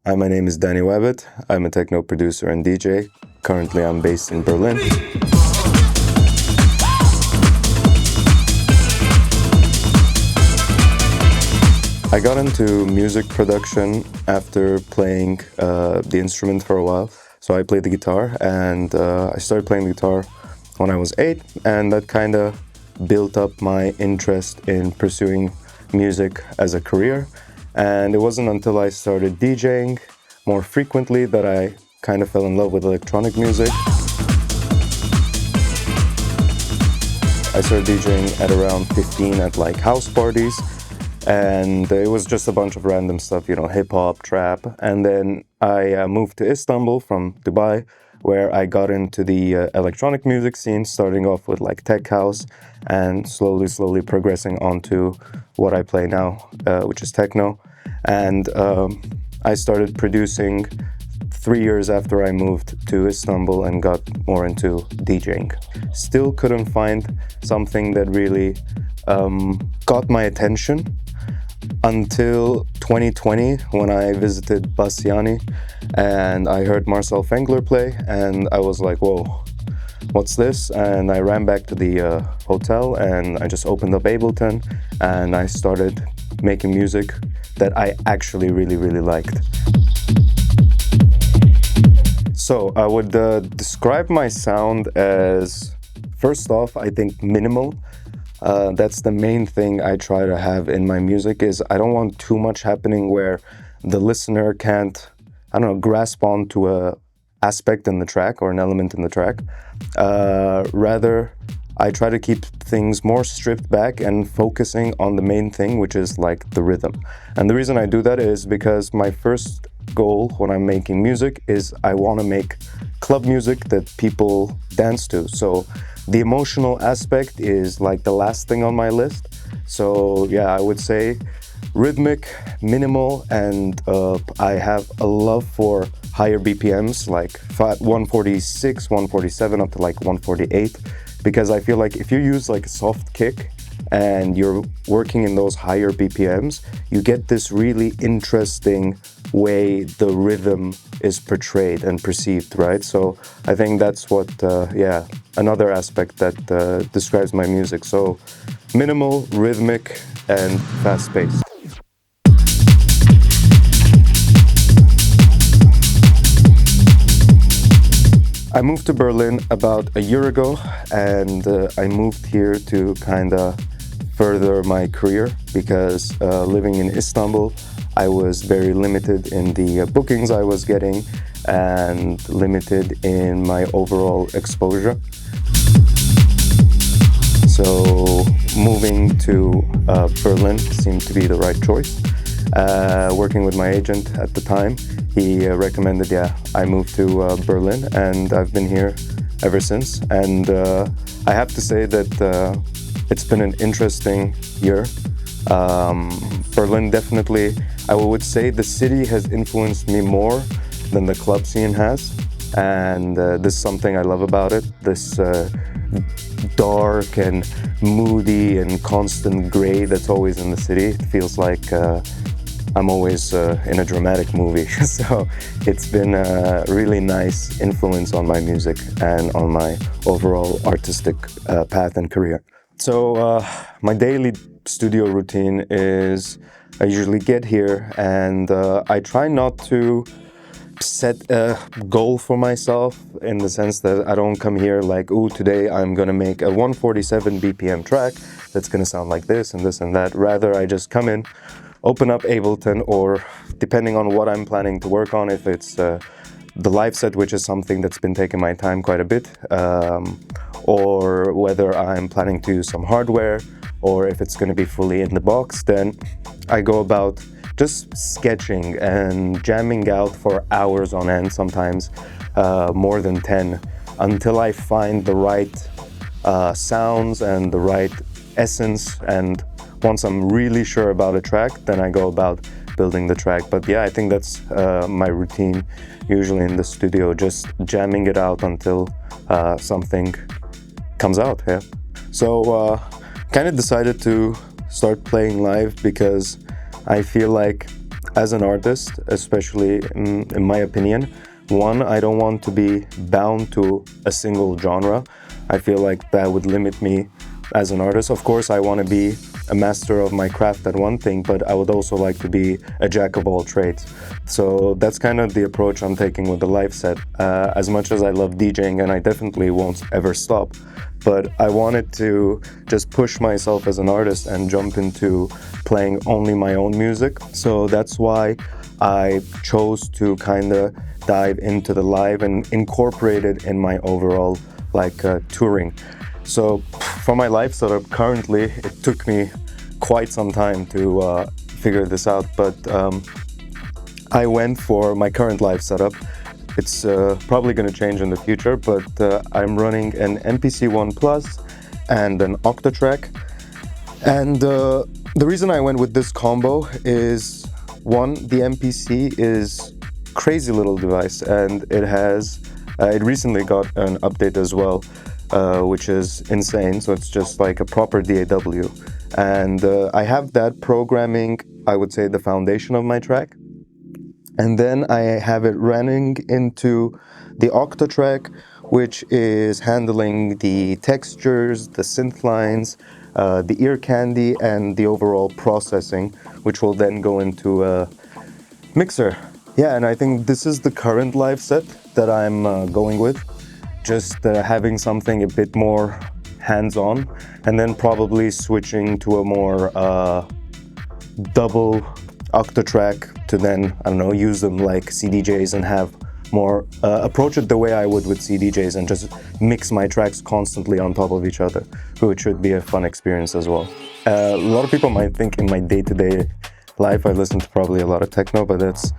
Hi, my name is Danny Wabbit. I'm a techno producer and DJ. Currently, I'm based in Berlin. I got into music production after playing the instrument for a while. So I played the guitar, and I started playing the guitar when I was 8, and that kind of built up my interest in pursuing music as a career. And it wasn't until I started DJing more frequently that I kind of fell in love with electronic music. I started DJing at around 15 at like house parties, and it was just a bunch of random stuff, hip hop, trap. And then I moved to Istanbul from Dubai, where I got into the electronic music scene, starting off with like tech house and slowly progressing onto what I play now, which is techno. And I started producing 3 years after I moved to Istanbul and got more into DJing. Still couldn't find something that really got my attention until 2020, when I visited Bassiani and I heard Marcel Fengler play, and I was like, whoa, what's this? And I ran back to the hotel and I just opened up Ableton and I started making music that I actually really liked. So I would describe my sound as, first off, I think minimal. That's the main thing I try to have in my music, is I don't want too much happening where the listener can't, grasp onto a aspect in the track or an element in the track. Rather, I try to keep things more stripped back and focusing on the main thing, which is like the rhythm. And the reason I do that is because my first goal when I'm making music is I want to make club music that people dance to. So the emotional aspect is like the last thing on my list. So yeah, I would say rhythmic, minimal, and I have a love for higher BPMs, like 146, 147 up to like 148, because I feel like if you use like a soft kick and you're working in those higher BPMs, you get this really interesting way the rhythm is portrayed and perceived, right? So I think that's what, another aspect that describes my music. So minimal, rhythmic, and fast-paced. I moved to Berlin about a year ago, and I moved here to kind of further my career, because living in Istanbul, I was very limited in the bookings I was getting and limited in my overall exposure. So moving to Berlin seemed to be the right choice. Working with my agent at the time, he recommended, I moved to Berlin, and I've been here ever since. And I have to say that it's been an interesting year. Berlin definitely, I would say the city has influenced me more than the club scene has. And this is something I love about it. This dark and moody and constant gray that's always in the city. It feels like I'm always in a dramatic movie. So it's been a really nice influence on my music and on my overall artistic path and career. So my daily studio routine is I usually get here and I try not to set a goal for myself, in the sense that I don't come here like, today I'm gonna make a 147 BPM track that's gonna sound like this and this and that. Rather, I just come in, open up Ableton, or depending on what I'm planning to work on, if it's the live set, which is something that's been taking my time quite a bit, or whether I'm planning to use some hardware, or if it's going to be fully in the box, then I go about just sketching and jamming out for hours on end, sometimes more than 10, until I find the right sounds and the right essence. And once I'm really sure about a track, then I go about building the track. But yeah, I think that's my routine, usually in the studio, just jamming it out until something comes out. Yeah. So kind of decided to start playing live because I feel like as an artist, especially in my opinion, one, I don't want to be bound to a single genre. I feel like that would limit me as an artist. Of course, I want to be a master of my craft at one thing, but I would also like to be a jack of all trades. So that's kind of the approach I'm taking with the live set. As much as I love DJing, and I definitely won't ever stop, but I wanted to just push myself as an artist and jump into playing only my own music. So that's why I chose to kind of dive into the live and incorporate it in my overall touring. So for my live setup, currently it took me quite some time to figure this out, but I went for my current live setup. It's probably going to change in the future, but I'm running an MPC-1 Plus and an Octatrack. And the reason I went with this combo is, one, the MPC is crazy little device, and it recently got an update as well, which is insane. So it's just like a proper DAW, and I have that programming, I would say, the foundation of my track. And then I have it running into the Octatrack, which is handling the textures, the synth lines, the ear candy, and the overall processing, which will then go into a mixer. Yeah, and I think this is the current live set that I'm going with. Just having something a bit more hands-on, and then probably switching to a more double Octatrack to then, I don't know, use them like CDJs and have more, approach it the way I would with CDJs and just mix my tracks constantly on top of each other, which should be a fun experience as well. A lot of people might think in my day-to-day life I listen to probably a lot of techno, but that's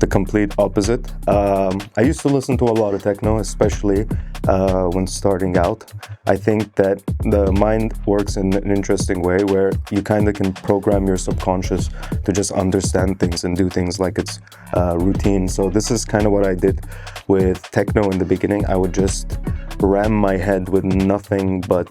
the complete opposite. I used to listen to a lot of techno, especially when starting out. I think that the mind works in an interesting way where you kind of can program your subconscious to just understand things and do things like it's routine. So this is kind of what I did with techno in the beginning. I would just ram my head with nothing but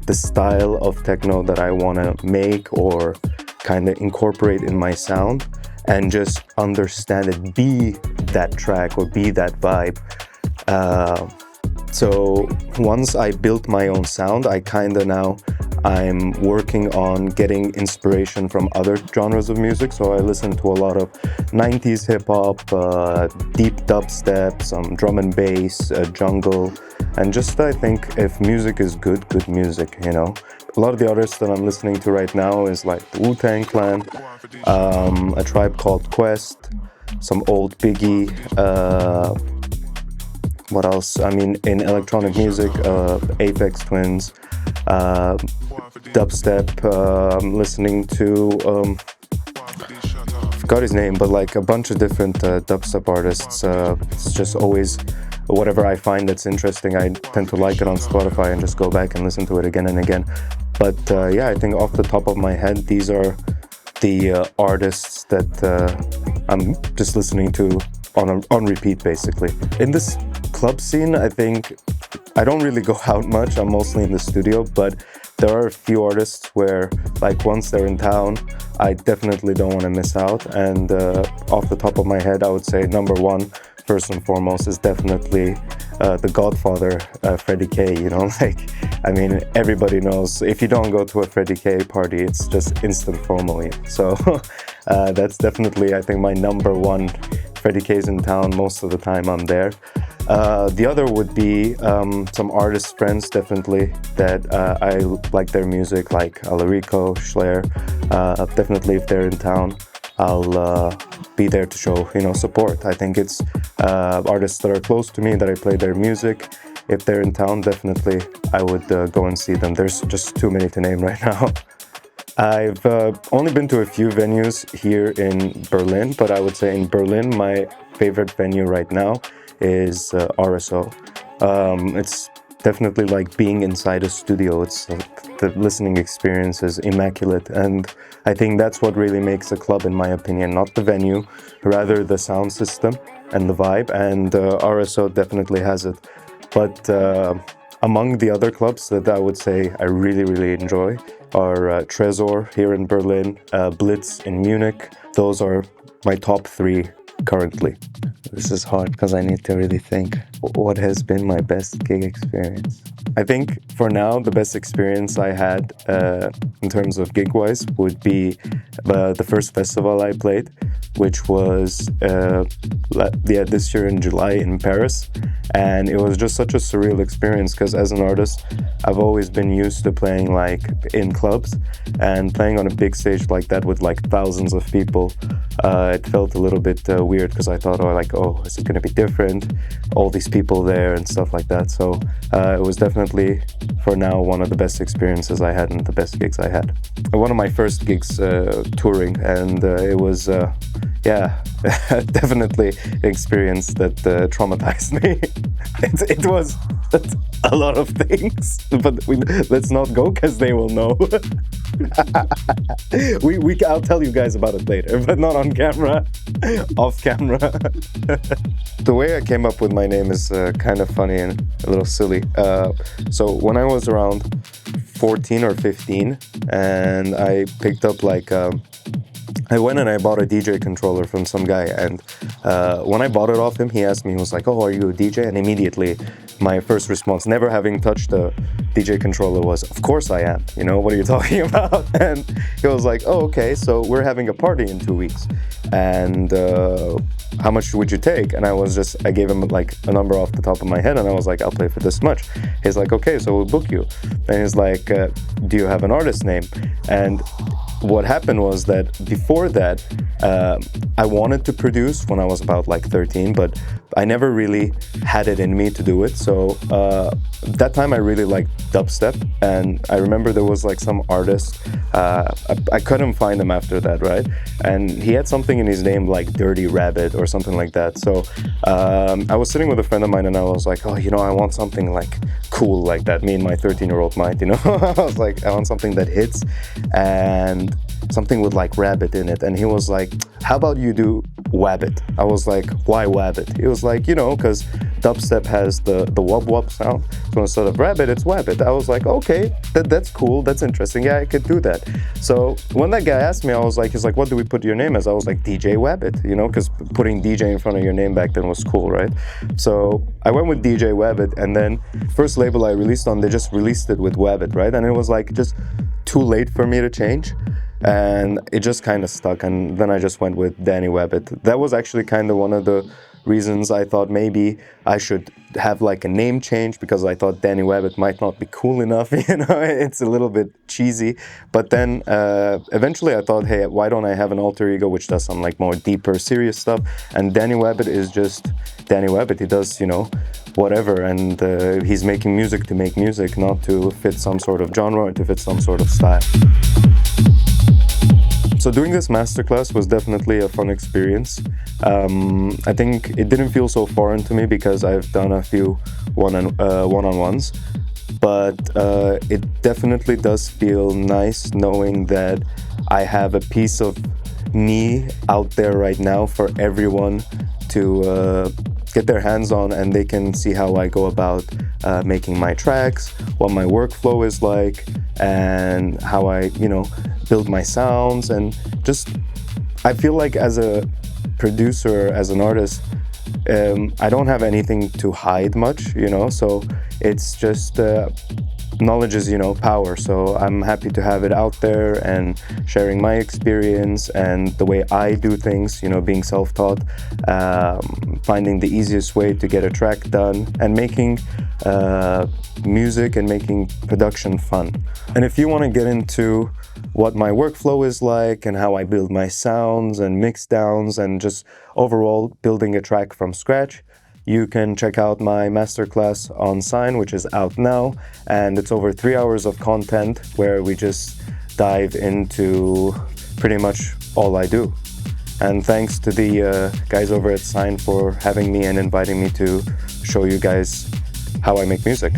the style of techno that I want to make or kind of incorporate in my sound, and just understand it, be that track or be that vibe. So once I built my own sound, I'm working on getting inspiration from other genres of music. So I listen to a lot of 90s hip hop, deep dubstep, some drum and bass, jungle, and just I think if music is good music, you know. A lot of the artists that I'm listening to right now is like the Wu-Tang Clan, A Tribe Called Quest, some old Biggie, what else? I mean, in electronic music, Aphex Twins, dubstep, I'm listening to, forgot his name, but like a bunch of different dubstep artists. It's just always whatever I find that's interesting, I tend to like it on Spotify and just go back and listen to it again and again. But yeah, I think off the top of my head, these are the artists that I'm just listening to on repeat, basically. In this club scene, I think I don't really go out much. I'm mostly in the studio, but there are a few artists where, like, once they're in town, I definitely don't want to miss out. And off the top of my head, I would say number one, first and foremost, is definitely the Godfather, Freddie K. You know, like, I mean, everybody knows if you don't go to a Freddie K party, it's just instant FOMO. So that's definitely, I think, my number one. Freddie K's in town most of the time. I'm there. The other would be some artist friends, definitely, that I like their music, like Alarico, Schler. Definitely, if they're in town, I'll be there to show, support. I think it's artists that are close to me that I play their music. If they're in town, definitely I would go and see them. There's just too many to name right now. I've only been to a few venues here in Berlin, but I would say in Berlin, my favorite venue right now is RSO. It's definitely like being inside a studio. It's the listening experience is immaculate, and I think that's what really makes a club, in my opinion, not the venue, rather the sound system and the vibe, and RSO definitely has it. But among the other clubs that I would say I really, really enjoy are Tresor here in Berlin, Blitz in Munich. Those are my top 3 currently. This is hard because I need to really think. What has been my best gig experience? I think for now, the best experience I had in terms of gig-wise would be the first festival I played, which was this year in July in Paris. And it was just such a surreal experience because as an artist, I've always been used to playing like in clubs, and playing on a big stage like that with like thousands of people. It felt a little bit weird because I thought, oh, is it going to be different? All these people there and stuff like that. So it was definitely, for now, one of the best experiences I had and the best gigs I had. One of my first gigs touring, and it was, definitely an experience that traumatized me. It was a lot of things, but let's not go because they will know. I'll tell you guys about it later, but not on camera, off camera. The way I came up with my name is kind of funny and a little silly. So when I was around 14 or 15, and I picked up I went and I bought a DJ controller from some guy, and when I bought it off him, he asked me, he was like, oh, are you a DJ? And immediately my first response, never having touched a DJ controller, was, of course I am, what are you talking about? And he was like, oh, okay, so we're having a party in 2 weeks, and how much would you take? And I gave him like a number off the top of my head, and I was like, I'll play for this much. He's like, okay, so we'll book you. And he's like, do you have an artist name? And what happened was that before that, I wanted to produce when I was about 13, but I never really had it in me to do it. So that time I really liked dubstep, and I remember there was some artist, I couldn't find him after that, right? And he had something in his name like Dirty Rabbit or something like that. So I was sitting with a friend of mine, and I was like, oh, I want something cool like that. Me and my 13-year-old mind, I was like, I want something that hits and something with rabbit in it. And he was like, how about you do Wabbit? I was like, why Wabbit? He was like, because dubstep has the wub wub sound, so instead of rabbit, it's Wabbit. I was like, okay, that's cool, that's interesting, yeah, I could do that. So when that guy asked me, he's like, what do we put your name as? I was like, DJ Wabbit, because putting DJ in front of your name back then was cool, right? So I went with DJ Wabbit, and then first label I released on, they just released it with Wabbit, right? And it was just too late for me to change. And it just kind of stuck, and then I just went with Danny Wabbit. That was actually kind of one of the reasons I thought maybe I should have a name change, because I thought Danny Wabbit might not be cool enough, it's a little bit cheesy. But then eventually I thought, hey, why don't I have an alter ego which does some more deeper, serious stuff? And Danny Wabbit is just Danny Wabbit. He does, whatever, and he's making music to make music, not to fit some sort of genre or to fit some sort of style. So doing this masterclass was definitely a fun experience. I think it didn't feel so foreign to me because I've done a few one-on-ones, but it definitely does feel nice knowing that I have a piece of me out there right now for everyone to get their hands on, and they can see how I go about making my tracks, what my workflow is like, and how I, build my sounds. And just, I feel like as a producer, as an artist, I don't have anything to hide much, so it's just knowledge is, power. So I'm happy to have it out there and sharing my experience and the way I do things, being self-taught, finding the easiest way to get a track done, and making music and making production fun. And if you want to get into what my workflow is like and how I build my sounds and mixdowns and just overall building a track from scratch, you can check out my masterclass on SINEE, which is out now, and it's over 3 hours of content where we just dive into pretty much all I do. And thanks to the guys over at SINEE for having me and inviting me to show you guys how I make music.